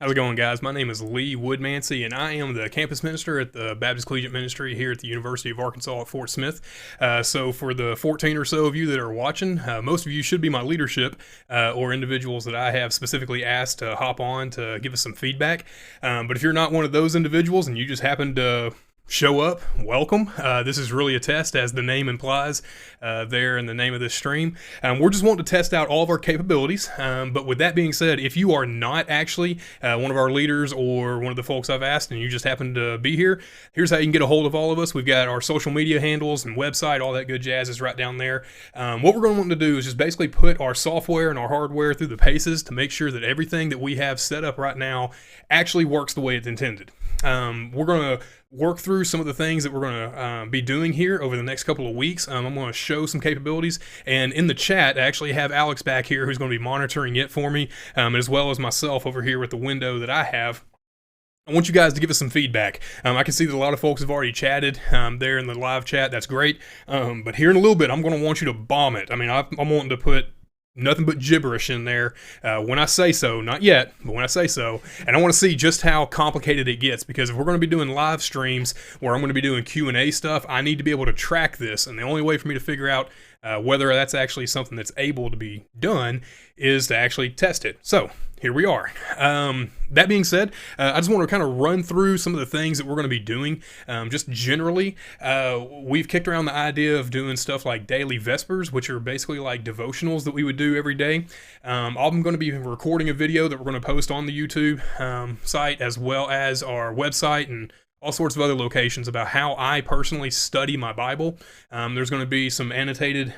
How's it going, guys? My name is Lee Woodmansey, and I am the campus minister at the Baptist Collegiate Ministry here at the University of Arkansas at Fort Smith. So for the 14 or so of you that are watching, most of you should be my leadership or individuals that I have specifically asked to hop on to give us some feedback. But if you're not one of those individuals and you just happen to show up, welcome. This is really a test, as the name implies there in the name of this stream. We're just wanting to test out all of our capabilities. But with that being said, if you are not actually one of our leaders or one of the folks I've asked and you just happen to be here, here's how you can get a hold of all of us. We've got our social media handles and website, all that good jazz is right down there. What we're going to want to do is just basically put our software and our hardware through the paces to make sure that everything that we have set up right now actually works the way it's intended. We're going to work through some of the things that we're going to be doing here over the next couple of weeks. I'm going to show some capabilities, and in the chat, I actually have Alex back here who's going to be monitoring it for me, as well as myself over here at the window that I have. I want you guys to give us some feedback. I can see that a lot of folks have already chatted there in the live chat. That's great. But here in a little bit, I'm going to want you to bomb it. I mean, I'm wanting to put nothing but gibberish in there when I say so. Not yet, but when I say so. And I want to see just how complicated it gets, because if we're going to be doing live streams where I'm going to be doing Q&A stuff, I need to be able to track this. And the only way for me to figure out whether that's actually something that's able to be done is to actually test it. So here we are. That being said, I just want to kind of run through some of the things that we're going to be doing. Just generally, we've kicked around the idea of doing stuff like daily Vespers, which are basically like devotionals that we would do every day. I'm going to be recording a video that we're going to post on the YouTube site, as well as our website and all sorts of other locations, about how I personally study my Bible. There's going to be some annotated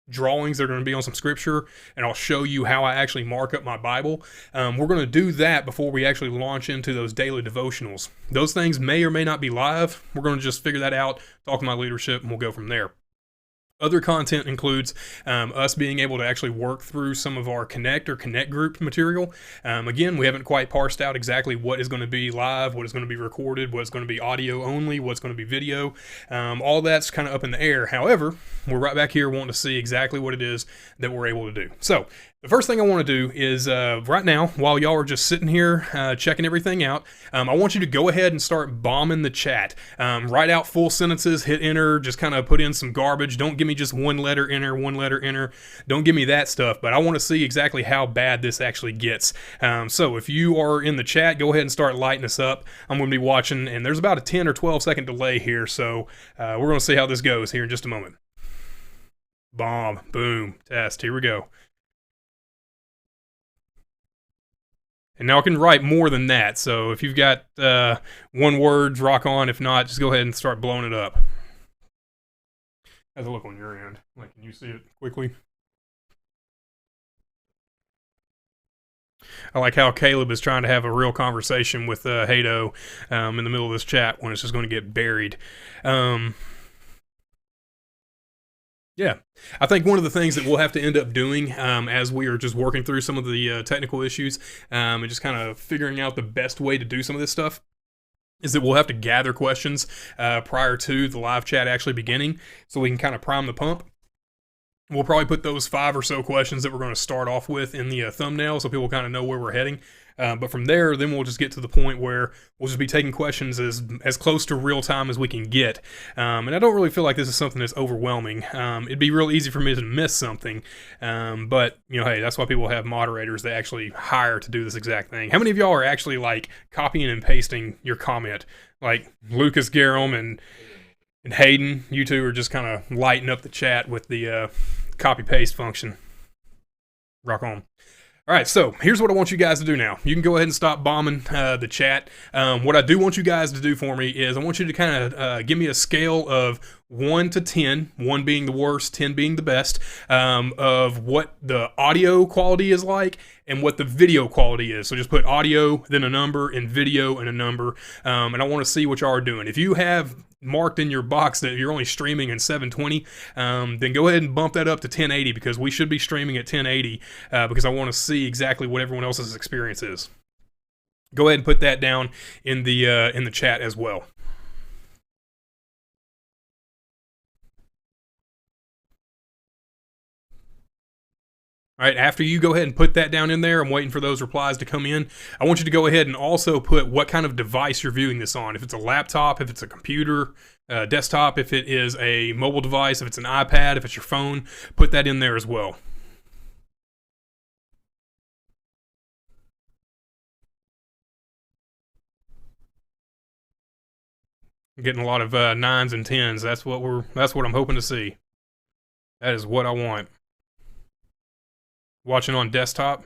drawings that are going to be on some scripture, and I'll show you how I actually mark up my Bible. We're going to do that before we actually launch into those daily devotionals. Those things may or may not be live. We're going to just figure that out, talk to my leadership, and we'll go from there. Other content includes us being able to actually work through some of our Connect or Connect group material. Again, we haven't quite parsed out exactly what is going to be live, what is going to be recorded, what's going to be audio only, what's going to be video. All that's kind of up in the air. However, we're right back here wanting to see exactly what it is that we're able to do. So the first thing I want to do is right now, while y'all are just sitting here checking everything out, I want you to go ahead and start bombing the chat. Write out full sentences, hit enter, just kind of put in some garbage. Don't give me just one letter enter, one letter enter. Don't give me that stuff, but I want to see exactly how bad this actually gets. So if you are in the chat, go ahead and start lighting us up. I'm going to be watching, and there's about a 10 or 12 second delay here, so we're going to see how this goes here in just a moment. Bomb, boom, test, here we go. And now I can write more than that, so if you've got one word, rock on. If not, just go ahead and start blowing it up. How's it look on your end? Like, can you see it quickly? I like how Caleb is trying to have a real conversation with Hado in the middle of this chat when it's just going to get buried. Yeah, I think one of the things that we'll have to end up doing as we are just working through some of the technical issues and just kind of figuring out the best way to do some of this stuff is that we'll have to gather questions prior to the live chat actually beginning, so we can kind of prime the pump. We'll probably put those 5 or so questions that we're going to start off with in the thumbnail, so people kind of know where we're heading. But from there, then we'll just get to the point where we'll just be taking questions as close to real time as we can get. And I don't really feel like this is something that's overwhelming. It'd be real easy for me to miss something. But, you know, hey, that's why people have moderators they actually hire to do this exact thing. How many of y'all are actually, like, copying and pasting your comment? Like Lucas Garum and Hayden, you two are just kind of lighting up the chat with the copy-paste function. Rock on. All right, so here's what I want you guys to do now. You can go ahead and stop bombing the chat. What I do want you guys to do for me is I want you to kind of give me a scale of 1 to 10, 1 being the worst, 10 being the best, of what the audio quality is like and what the video quality is. So just put audio, then a number, and video, and a number. And I want to see what y'all are doing. If you have marked in your box that you're only streaming in 720, then go ahead and bump that up to 1080, because we should be streaming at 1080 because I want to see exactly what everyone else's experience is. Go ahead and put that down in the chat as well. All right, after you go ahead and put that down in there, I'm waiting for those replies to come in. I want you to go ahead and also put what kind of device you're viewing this on. If it's a laptop, if it's a computer, desktop, if it is a mobile device, if it's an iPad, if it's your phone, put that in there as well. I'm getting a lot of 9s and 10s. That's what I'm hoping to see. That is what I want. Watching on desktop.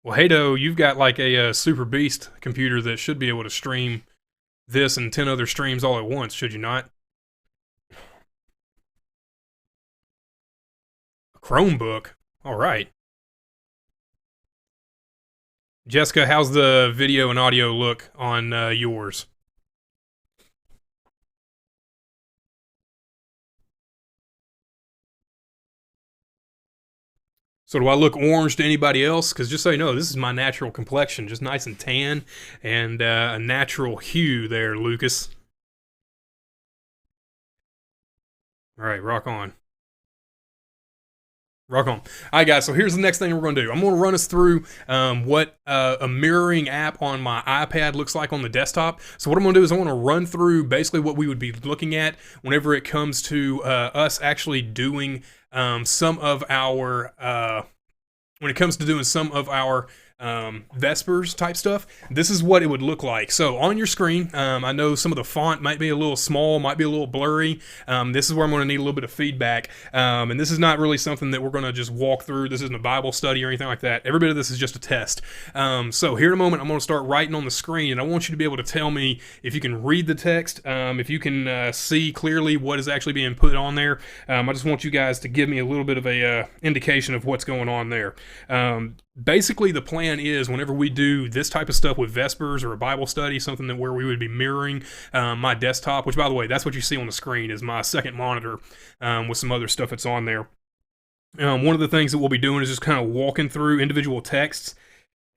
Well, Hado, you've got like a Super Beast computer that should be able to stream this and 10 other streams all at once, should you not? A Chromebook? All right. Jessica, how's the video and audio look on yours? So do I look orange to anybody else? Because just so you know, this is my natural complexion, just nice and tan, and a natural hue there, Lucas. All right, rock on. Rock on. All right, guys, so here's the next thing we're going to do. I'm going to run us through what a mirroring app on my iPad looks like on the desktop. So what I'm going to do is I want to run through basically what we would be looking at whenever it comes to us actually doing some of our Vespers type stuff. This is what it would look like. So on your screen, I know some of the font might be a little small, might be a little blurry. This is where I'm going to need a little bit of feedback. And this is not really something that we're going to just walk through. This isn't a Bible study or anything like that. Every bit of this is just a test. So here in a moment, I'm going to start writing on the screen, and I want you to be able to tell me if you can read the text, if you can see clearly what is actually being put on there. I just want you guys to give me a little bit of a indication of what's going on there. Basically, the plan is whenever we do this type of stuff with Vespers or a Bible study, something that where we would be mirroring my desktop, which, by the way, that's what you see on the screen is my second monitor with some other stuff that's on there. One of the things that we'll be doing is just kind of walking through individual texts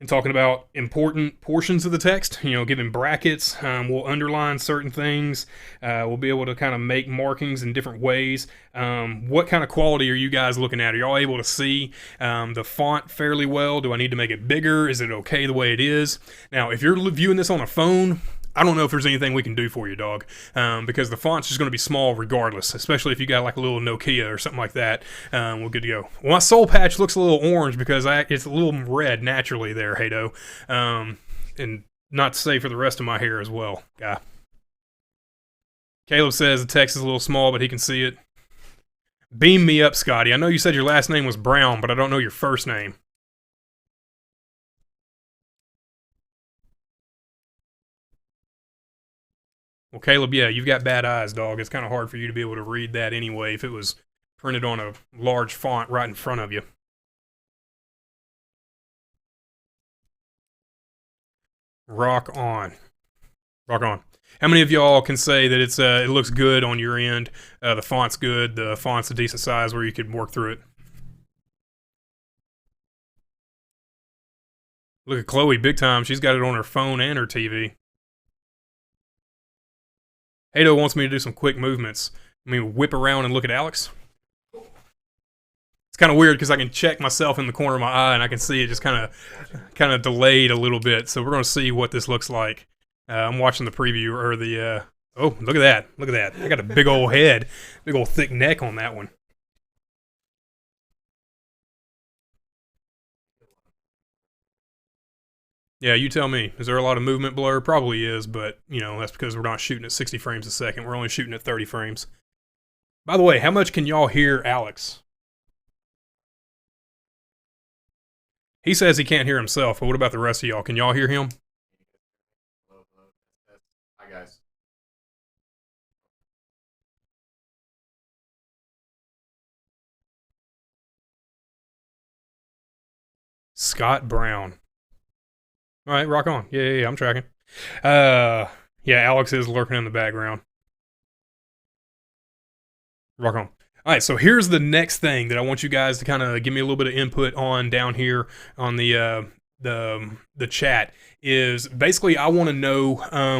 and talking about important portions of the text, giving brackets. We'll underline certain things. We'll be able to kind of make markings in different ways. What kind of quality are you guys looking at? Are y'all able to see the font fairly well? Do I need to make it bigger? Is it okay the way it is? Now, if you're viewing this on a phone, I don't know if there's anything we can do for you, dog, because the font's just going to be small regardless, especially if you got like a little Nokia or something like that. We're good to go. Well, my soul patch looks a little orange because it's a little red naturally there, Hado, and not to say for the rest of my hair as well. Guy. Caleb says the text is a little small, but he can see it. Beam me up, Scotty. I know you said your last name was Brown, but I don't know your first name. Well, Caleb, yeah, you've got bad eyes, dog. It's kind of hard for you to be able to read that anyway if it was printed on a large font right in front of you. Rock on. Rock on. How many of y'all can say that it looks good on your end? The font's good. The font's a decent size where you could work through it. Look at Chloe, big time. She's got it on her phone and her TV. Hado wants me to do some quick movements. I mean, whip around and look at Alex. It's kind of weird because I can check myself in the corner of my eye and I can see it just kind of delayed a little bit. So we're going to see what this looks like. I'm watching the preview or the. Oh, look at that! Look at that! I got a big old head, big old thick neck on that one. Yeah, you tell me. Is there a lot of movement blur? Probably is, but that's because we're not shooting at 60 frames a second. We're only shooting at 30 frames. By the way, how much can y'all hear Alex? He says he can't hear himself, but what about the rest of y'all? Can y'all hear him? Hi guys. Scott Brown. All right, rock on. Yeah, I'm tracking. Yeah, Alex is lurking in the background. Rock on. All right, so here's the next thing that I want you guys to kind of give me a little bit of input on down here on the the chat is basically I want to know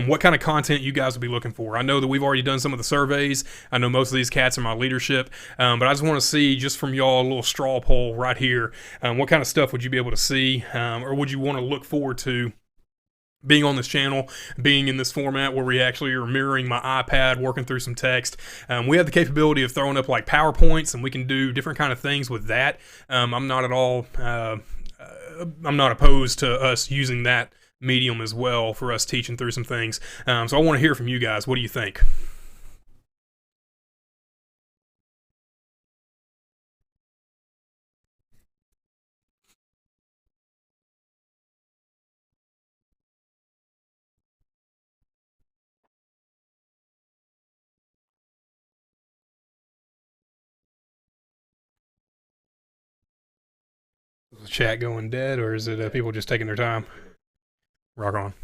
what kind of content you guys will be looking for. I know that we've already done some of the surveys. I know most of these cats are my leadership, but I just want to see just from y'all a little straw poll right here. What kind of stuff would you be able to see, or would you want to look forward to being on this channel, being in this format where we actually are mirroring my iPad, working through some text. We have the capability of throwing up like PowerPoints, and we can do different kind of things with that. I'm not at all, I'm not opposed to us using that medium as well for us teaching through some things. So I want to hear from you guys. What do you think? Is the chat going dead, or is it people just taking their time? Rock on.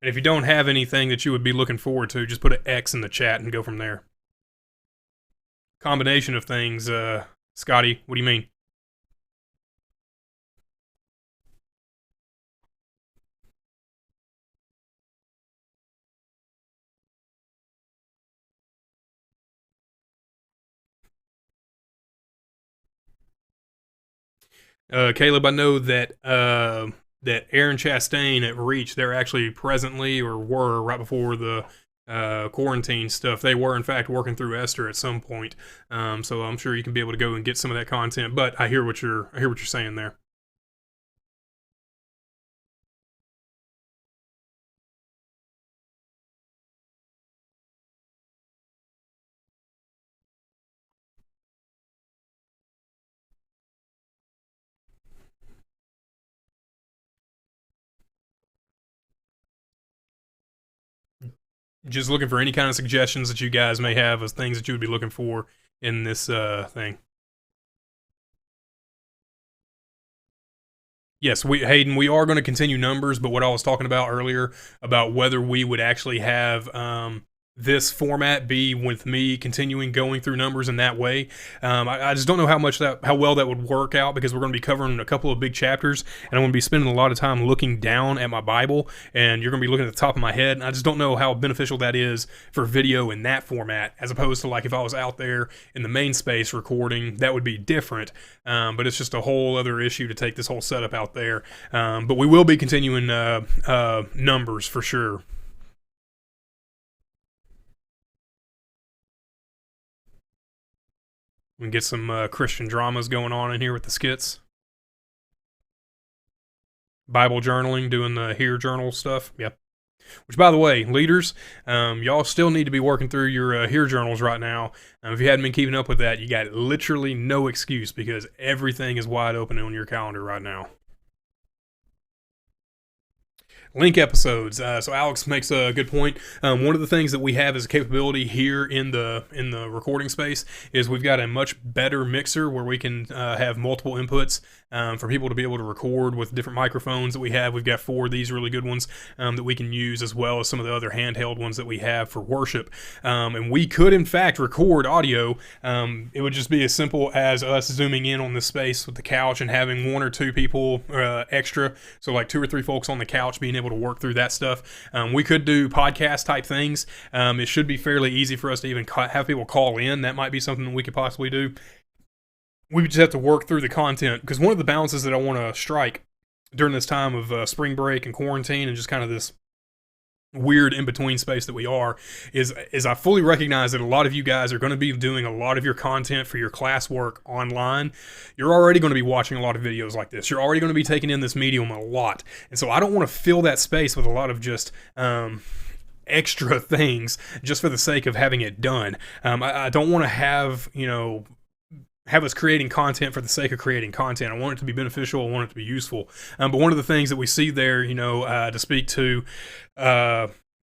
And if you don't have anything that you would be looking forward to, just put an X in the chat and go from there. Combination of things, Scotty, what do you mean? Caleb, I know that that Aaron Chastain at Reach, they're actually presently, or were right before the quarantine stuff, they were in fact working through Esther at some point. So I'm sure you can be able to go and get some of that content. But I hear what you're saying there. Just looking for any kind of suggestions that you guys may have of things that you would be looking for in this thing. Yes, Hayden, we are going to continue numbers, but what I was talking about earlier about whether we would actually have this format be with me continuing going through numbers in that way. I just don't know how well that would work out, because we're going to be covering a couple of big chapters, and I'm going to be spending a lot of time looking down at my Bible, and you're going to be looking at the top of my head, and I just don't know how beneficial that is for video in that format, as opposed to like if I was out there in the main space recording, that would be different. But it's just a whole other issue to take this whole setup out there. But we will be continuing numbers for sure. We can get some Christian dramas going on in here with the skits. Bible journaling, doing the Here Journal stuff. Yep. Which, by the way, leaders, y'all still need to be working through your Here Journals right now. If you hadn't been keeping up with that, you got literally no excuse, because everything is wide open on your calendar right now. Link episodes. So Alex makes a good point. One of the things that we have as a capability here in the recording space is we've got a much better mixer where we can have multiple inputs for people to be able to record with different microphones that we have. We've got 4 of these really good ones that we can use, as well as some of the other handheld ones that we have for worship. And we could, in fact, record audio. It would just be as simple as us zooming in on this space with the couch and having 1 or 2 people extra. So like 2 or 3 folks on the couch being able to work through that stuff. We could do podcast type things. It should be fairly easy for us to even have people call in. That might be something that we could possibly do. We would just have to work through the content, because one of the balances that I want to strike during this time of spring break and quarantine and just kind of this weird in-between space that we are is I fully recognize that a lot of you guys are going to be doing a lot of your content for your classwork online. You're already going to be watching a lot of videos like this. You're already going to be taking in this medium a lot. And so I don't want to fill that space with a lot of just extra things just for the sake of having it done. I don't want to have us creating content for the sake of creating content. I want it to be beneficial. I want it to be useful. But one of the things that we see there, to speak to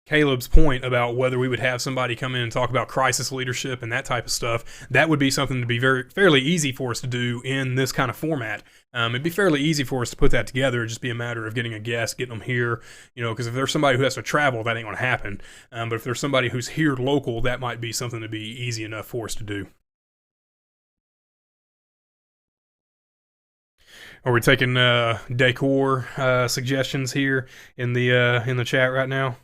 Caleb's point about whether we would have somebody come in and talk about crisis leadership and that type of stuff, that would be something to be fairly easy for us to do in this kind of format. It'd be fairly easy for us to put that together. It'd just be a matter of getting a guest, getting them here, because if there's somebody who has to travel, that ain't going to happen. But if there's somebody who's here local, that might be something to be easy enough for us to do. Are we taking decor suggestions here in the chat right now?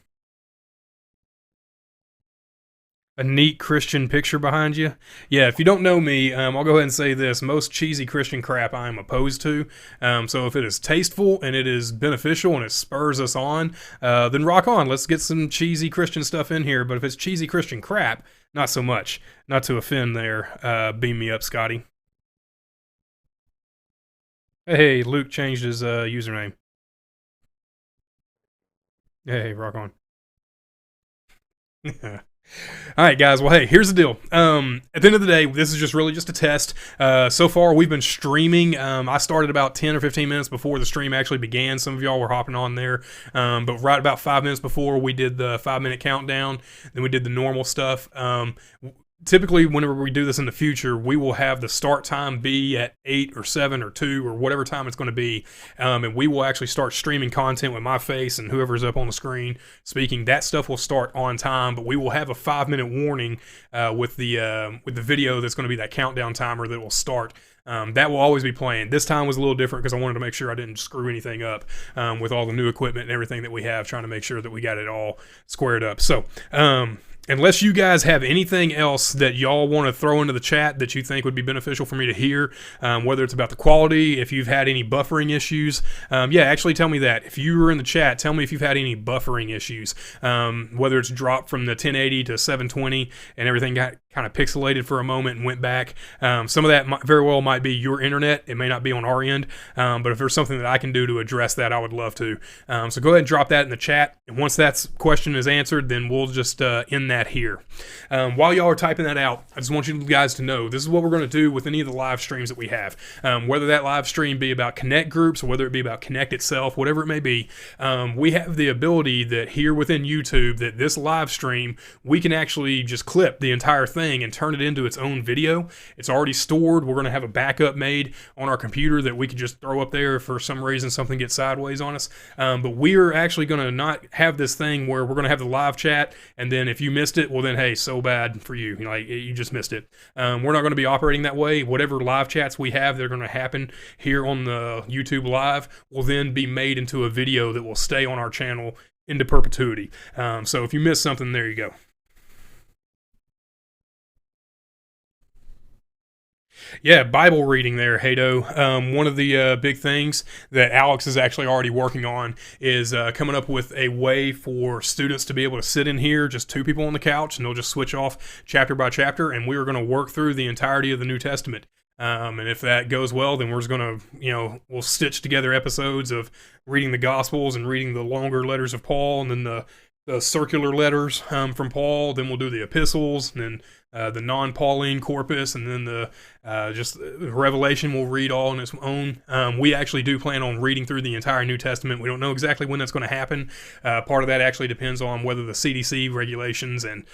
A neat Christian picture behind you. Yeah, if you don't know me, I'll go ahead and say this. Most cheesy Christian crap I am opposed to. So if it is tasteful and it is beneficial and it spurs us on, then rock on. Let's get some cheesy Christian stuff in here. But if it's cheesy Christian crap, not so much. Not to offend there. Beam me up, Scotty. Hey, Luke changed his username. Hey, rock on. All right, guys. Well, hey, here's the deal. At the end of the day, this is just really just a test. So far, we've been streaming. I started about 10 or 15 minutes before the stream actually began. Some of y'all were hopping on there. But right about 5 minutes before, we did the 5-minute countdown. Then we did the normal stuff. Typically, whenever we do this in the future, we will have the start time be at 8 or 7 or 2 or whatever time it's going to be. And we will actually start streaming content with my face and whoever's up on the screen speaking. That stuff will start on time, but we will have a 5-minute warning with the video that's going to be that countdown timer that will start. That will always be playing. This time was a little different because I wanted to make sure I didn't screw anything up with all the new equipment and everything that we have, trying to make sure that we got it all squared up. So, unless you guys have anything else that y'all want to throw into the chat that you think would be beneficial for me to hear, whether it's about the quality, if you've had any buffering issues, yeah, actually tell me that. If you were in the chat, tell me if you've had any buffering issues, whether it's dropped from the 1080 to 720 and everything got kind of pixelated for a moment and went back. Some of that very well might be your internet. It may not be on our end, but if there's something that I can do to address that, I would love to. So go ahead and drop that in the chat. And once that question is answered, then we'll just end that here. While y'all are typing that out, I just want you guys to know this is what we're going to do with any of the live streams that we have. Whether that live stream be about Connect groups or whether it be about Connect itself, whatever it may be, we have the ability that here within YouTube that this live stream, we can actually just clip the entire thing and turn it into its own video. It's already stored. We're going to have a backup made on our computer that we can just throw up there if for some reason something gets sideways on us. But we're actually going to not have this thing where we're going to have the live chat, and then if you missed it, well then, hey, so bad for you. Like, you just missed it. We're not going to be operating that way. Whatever live chats we have that are going to happen here on the YouTube Live will then be made into a video that will stay on our channel into perpetuity. So if you missed something, there you go. Yeah, Bible reading there, Hado. One of the big things that Alex is actually already working on is coming up with a way for students to be able to sit in here, just 2 people on the couch, and they'll just switch off chapter by chapter, and we are going to work through the entirety of the New Testament. And if that goes well, then we're just going to, we'll stitch together episodes of reading the Gospels and reading the longer letters of Paul, and then the circular letters from Paul. Then we'll do the epistles, and then the non-Pauline corpus, and then the just Revelation we'll read all on its own. We actually do plan on reading through the entire New Testament. We don't know exactly when that's going to happen. Part of that actually depends on whether the CDC regulations and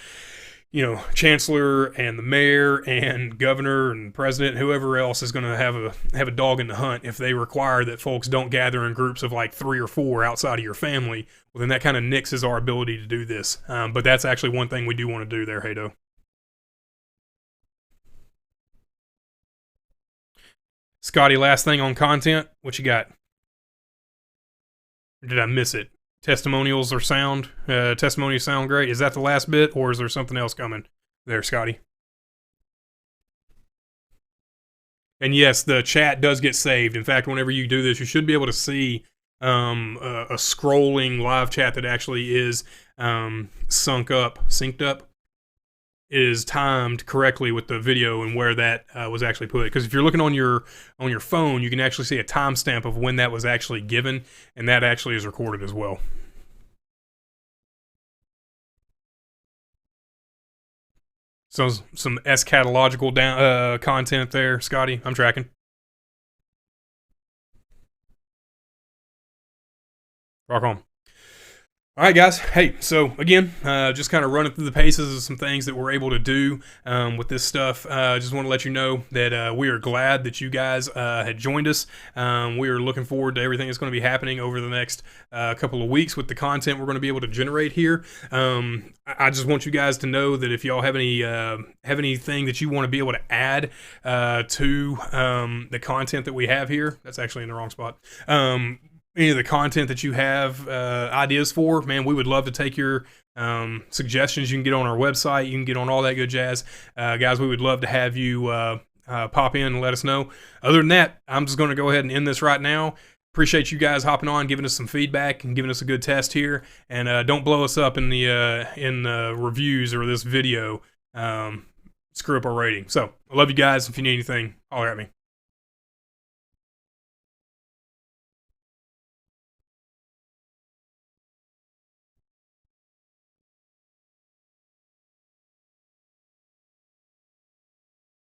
chancellor and the mayor and governor and president, whoever else is going to have a dog in the hunt. If they require that folks don't gather in groups of like 3 or 4 outside of your family, well, then that kind of nixes our ability to do this. But that's actually one thing we do want to do there, Hado. Scotty, last thing on content, what you got? Or did I miss it? Testimonials sound great. Is that the last bit, or is there something else coming there, Scotty? And yes, the chat does get saved. In fact, whenever you do this, you should be able to see a scrolling live chat that actually is synced up. It is timed correctly with the video and where that was actually put. Because if you're looking on your phone, you can actually see a timestamp of when that was actually given, and that actually is recorded as well. So some eschatological content there, Scotty. I'm tracking. Rock on. All right, guys. Hey, so again, just kind of running through the paces of some things that we're able to do with this stuff. Just want to let you know that we are glad that you guys had joined us. We are looking forward to everything that's going to be happening over the next couple of weeks with the content we're going to be able to generate here. I just want you guys to know that if y'all have anything that you want to be able to add to the content that we have here, that's actually in the wrong spot. Any of the content that you have ideas for, man, we would love to take your suggestions. You can get on our website. You can get on all that good jazz. Guys, we would love to have you pop in and let us know. Other than that, I'm just going to go ahead and end this right now. Appreciate you guys hopping on, giving us some feedback, and giving us a good test here. And don't blow us up in the reviews or this video. Screw up our rating. So I love you guys. If you need anything, holler at me.